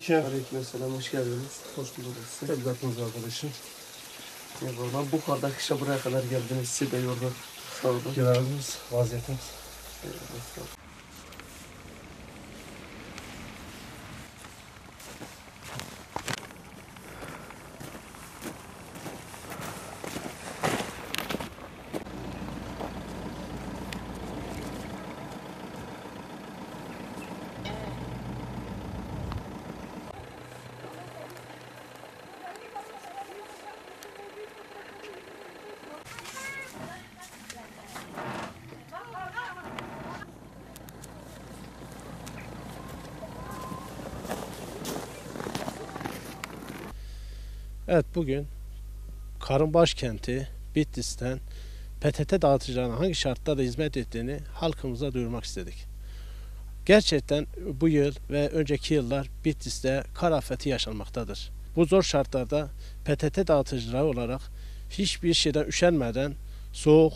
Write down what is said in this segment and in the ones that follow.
Selamünaleyküm. Aleykümselam, hoş geldiniz. Hoş bulduk size. Evlatınız arkadaşım. Eyvallah, bu kadar kışa buraya kadar geldiniz. Sizi de yorduk. Sağ olun. Görevimiz, vaziyetimiz. Eyvallah, sağ olun. Evet, bugün Karın başkenti Bitlis'ten PTT dağıtıcılarına hangi şartlarda hizmet ettiğini halkımıza duyurmak istedik. Gerçekten bu yıl ve önceki yıllar Bitlis'te kar afeti yaşanmaktadır. Bu zor şartlarda PTT dağıtıcıları olarak hiçbir şeyden üşenmeden, soğuk,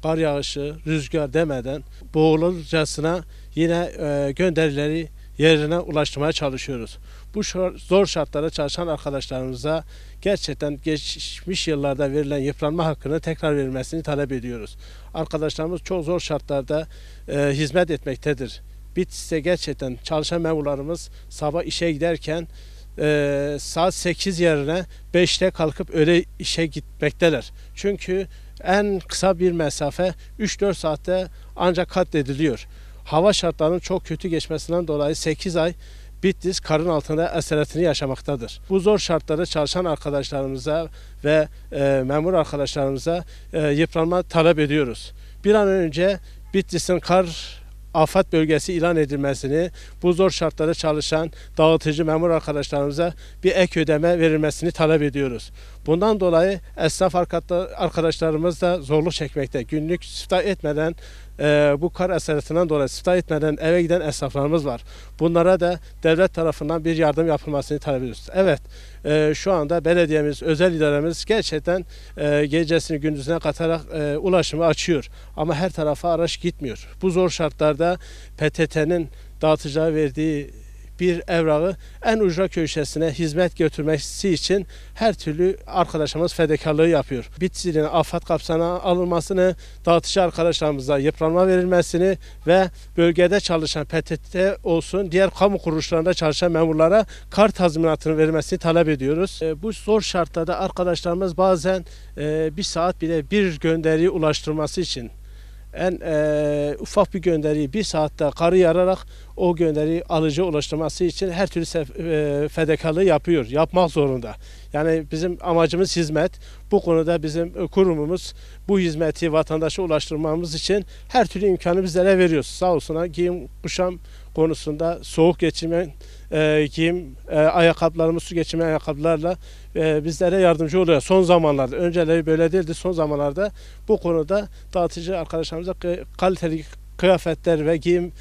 kar yağışı, rüzgar demeden boğulurcasına yine gönderileri yerine ulaştırmaya çalışıyoruz. Bu zor şartlarda çalışan arkadaşlarımıza gerçekten geçmiş yıllarda verilen yıpranma hakkını tekrar verilmesini talep ediyoruz. Arkadaşlarımız çok zor şartlarda hizmet etmektedir. Bitlis'te gerçekten çalışan memurlarımız sabah işe giderken saat 8 yerine 5'te kalkıp öğle işe gitmekteler. Çünkü en kısa bir mesafe 3-4 saatte ancak kat ediliyor. Hava şartlarının çok kötü geçmesinden dolayı 8 ay Bitlis karın altında esaretini yaşamaktadır. Bu zor şartlarda çalışan arkadaşlarımıza ve memur arkadaşlarımıza yıpranma talep ediyoruz. Bir an önce Bitlis'in kar afet bölgesi ilan edilmesini, bu zor şartlarda çalışan dağıtıcı memur arkadaşlarımıza bir ek ödeme verilmesini talep ediyoruz. Bundan dolayı esnaf arkadaşlarımız da zorluk çekmekte. Günlük siftah etmeden, bu kar esaretinden dolayı siftah etmeden eve giden esnaflarımız var. Bunlara da devlet tarafından bir yardım yapılmasını talep ediyoruz. Evet, şu anda belediyemiz, özel idaremiz gerçekten gecesini gündüzüne katarak ulaşımı açıyor. Ama her tarafa araç gitmiyor. Bu zor şartlarda PTT'nin dağıtıcıya verdiği bir evrağı en ucra köşesine hizmet götürmesi için her türlü arkadaşımız fedakarlığı yapıyor. Bitlis'in afet kapsamına alınmasını, dağıtıcı arkadaşlarımıza yıpranma verilmesini ve bölgede çalışan PTT olsun, diğer kamu kuruluşlarında çalışan memurlara kar tazminatını verilmesini talep ediyoruz. Bu zor şartlarda arkadaşlarımız bazen bir saat bile bir gönderiyi ulaştırması için ufak bir gönderiyi bir saatte karı yararak o gönderiyi alıcı ulaştırması için her türlü fedakarlığı yapmak zorunda. Yani bizim amacımız hizmet. Bu konuda bizim kurumumuz bu hizmeti vatandaşa ulaştırmamız için her türlü imkanı bizlere veriyor. Sağ olsunlar, giyim kuşam konusunda soğuk geçirmeyen giyim ayakkabılarımız, su geçirmeyen ayakkabılarla bizlere yardımcı oluyor. Son zamanlarda, önceleri böyle değildi, son zamanlarda bu konuda dağıtıcı arkadaşlarımıza kaliteli kıyafetler ve giyim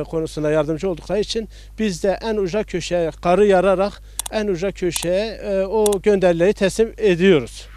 konusunda yardımcı oldukları için biz de en ucra köşeye karı yararak en ucra köşeye o gönderileri teslim ediyoruz.